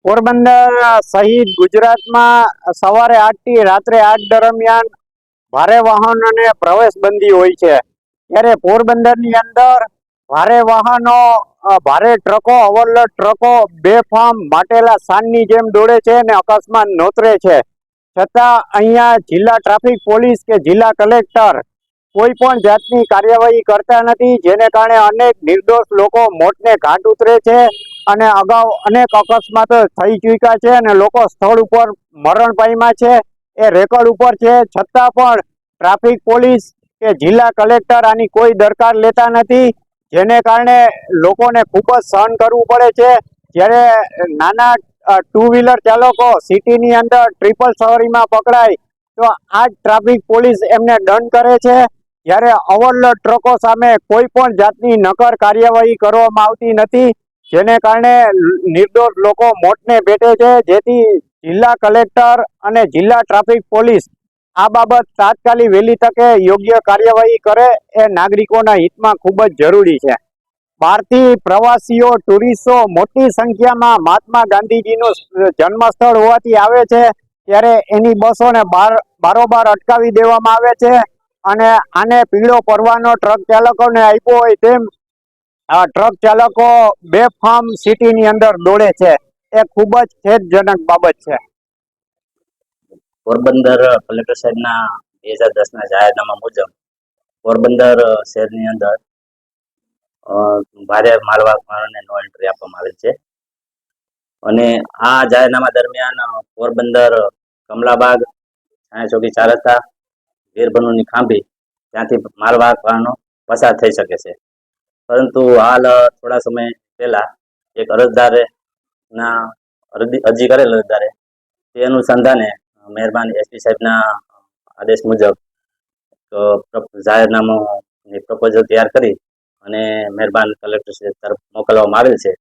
પોરબંદર સહિત ગુજરાતમાં સવારે 8 થી રાત્રે 8 દરમિયાન ભારે વાહનોને પ્રવેશ બંધી હોય છે, ત્યારે પોરબંદરની અંદર ભારે વાહનો, ભારે ટ્રકો, ઓવરલોડ ટ્રકો બેફામ માટેલા સાનની જેમ દોડે છે અને અકસ્માત નોતરે છે. છતાં અહીંયા જિલ્લા ટ્રાફિક પોલીસ કે જિલ્લા કલેક્ટર કોઈ પણ જાતની કાર્યવાહી કરતા નથી, જેને કારણે અનેક નિર્દોષ લોકો મોતને ઘાટ ઉતરે છે અને અગાઉ અનેક અકસ્માતો થઈ ચૂક્યા છે અને લોકો સ્થળ ઉપર મરણ પામ્યા છે. એ રેકોર્ડ ઉપર છે. છતાં પણ ટ્રાફિક પોલીસ કે જિલ્લા કલેક્ટર આની કોઈ દરકાર લેતા નથી, જેને કારણે લોકોને ખૂબ જ સહન કરવું પડે છે. જ્યારે નાના ટુ વ્હીલર ચાલકો સિટીની અંદર ટ્રિપલ સવારીમાં પકડાય તો આ જ ટ્રાફિક પોલીસ એમને દંડ કરે છે. જ્યારે ઓવરલોડ ટ્રકો સામે કોઈ પણ જાતની નક્કર કાર્યવાહી કરવામાં આવતી નથી, જેને કારણે નિર્દોષ લોકો મોતને ભેટે છે. જેથી જિલ્લા કલેક્ટર અને જિલ્લા ટ્રાફિક પોલીસ આ બાબત તાત્કાલિક વહેલી તકે યોગ્ય કાર્યવાહી કરે એ નાગરિકોના હિતમાં ખૂબ જ જરૂરી છે. બહારથી પ્રવાસીઓ, ટુરિસ્ટો મોટી સંખ્યામાં મહાત્મા ગાંધીજીનું જન્મસ્થળ હોવાથી આવે છે, ત્યારે એની બસોને બારોબાર અટકાવી દેવામાં આવે છે અને આને પીળો પરવાનો ટ્રક ચાલકોને આપ્યો હોય તેમ આ ટ્રક ચાલકો બેફામ સિટીની અંદર દોડે છે. એ ખૂબ જ ખેદજનક બાબત છે. પોરબંદર કલેક્ટર સાહેબના 2010ના જાહેરનામા મુજબ પોરબંદર શહેરની અંદર ભારે માલવાહકોને નો એન્ટ્રી આપવામાં આવેલ છે અને આ જાહેરનામા દરમિયાન પોરબંદર કમલાબાગ, છાયા ચોકી, 4 રસ્તા, વીરભનુની ખાંભી ત્યાંથી માલવાહક વાહનો પસાર થઈ શકે છે. પરંતુ હાલ થોડા સમય પહેલા એક અરજદારના અરજી કરેલ અરજદારે તે અનુસંધાને મહેરબાન એસપી સાહેબના આદેશ મુજબ જાહેરનામાની પ્રપોઝલ તૈયાર કરી અને મહેરબાન કલેક્ટર તરફ મોકલવામાં આવેલ છે.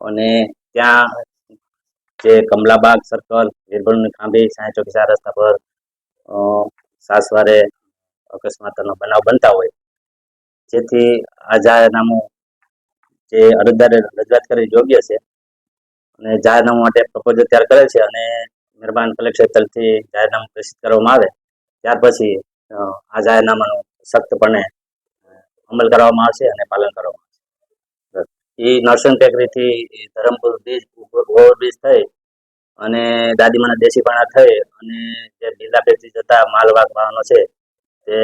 અને ત્યાં જે કમલાબાગ સર્કલ, વીરભનુની ખાંભી, છાયા ચોકી, 4 રસ્તા પર સાસવારે અકસ્માતનો બનાવ બનતા હોય, જેથી આ જાહેરનામું જે અરજદારે રજૂઆત કરી યોગ્ય છે અને જાહેરનામા માટે પ્રપોઝલ તૈયાર કરે છે અને મહેરબાન કલેક્ટર તરફથી જાહેરનામું પ્રેષિત કરવામાં આવે ત્યાર પછી આ જાહેરનામાનું સખ્તપણે અમલ કરવામાં આવશે અને પાલન કરવામાં આવશે. એ નરસંગ ટેકરીથી ધરમપુર બ્રિજ, ઓવરબ્રિજ થઈ અને દાદીમાના દેશીપાણા થઈ અને જે બિરલા ફેક્ટરી જતા માલવાહક વાહનો છે તે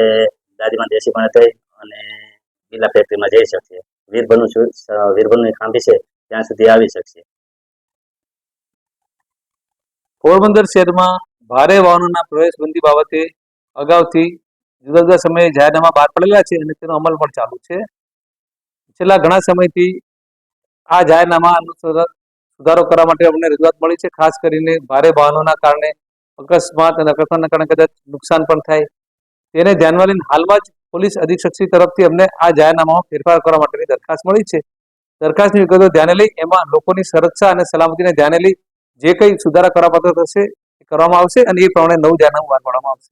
દાદીમા દેશીપાણા થઈ અને બિરલા ફેક્ટરીમાં જઈ શકશે. વીરભનુની ખાંભી છે ત્યાં સુધી આવી શકશે. પોરબંદર શહેરમાં ભારે વાહનોના પ્રવેશબંધી બાબતે અગાઉથી જુદા જુદા સમયે જાહેરનામા બહાર પડેલા છે અને તેનો અમલ પણ ચાલુ છે. છેલ્લા ઘણા સમયથી આ જાહેરનામા સુધારો કરવા માટે અમને રજૂઆત મળી છે. ખાસ કરીને ભારે વાહનોના કારણે અકસ્માત અને અકસ્માતના કારણે કદાચ નુકસાન પણ થાય, તેને ધ્યાનમાં લઈને હાલમાં જ પોલીસ અધિક્ષકશ્રી તરફથી અમને આ જાહેરનામામાં ફેરફાર કરવા માટેની દરખાસ્ત મળી છે. દરખાસ્તની વિગતો ધ્યાને લઈ એમાં લોકોની સુરક્ષા અને સલામતીને ધ્યાને લઈ જે કંઈ સુધારા કરવા પાત્ર થશે એ કરવામાં આવશે અને એ પ્રમાણે નવું જાહેરનામું બહાર પાડવામાં આવશે.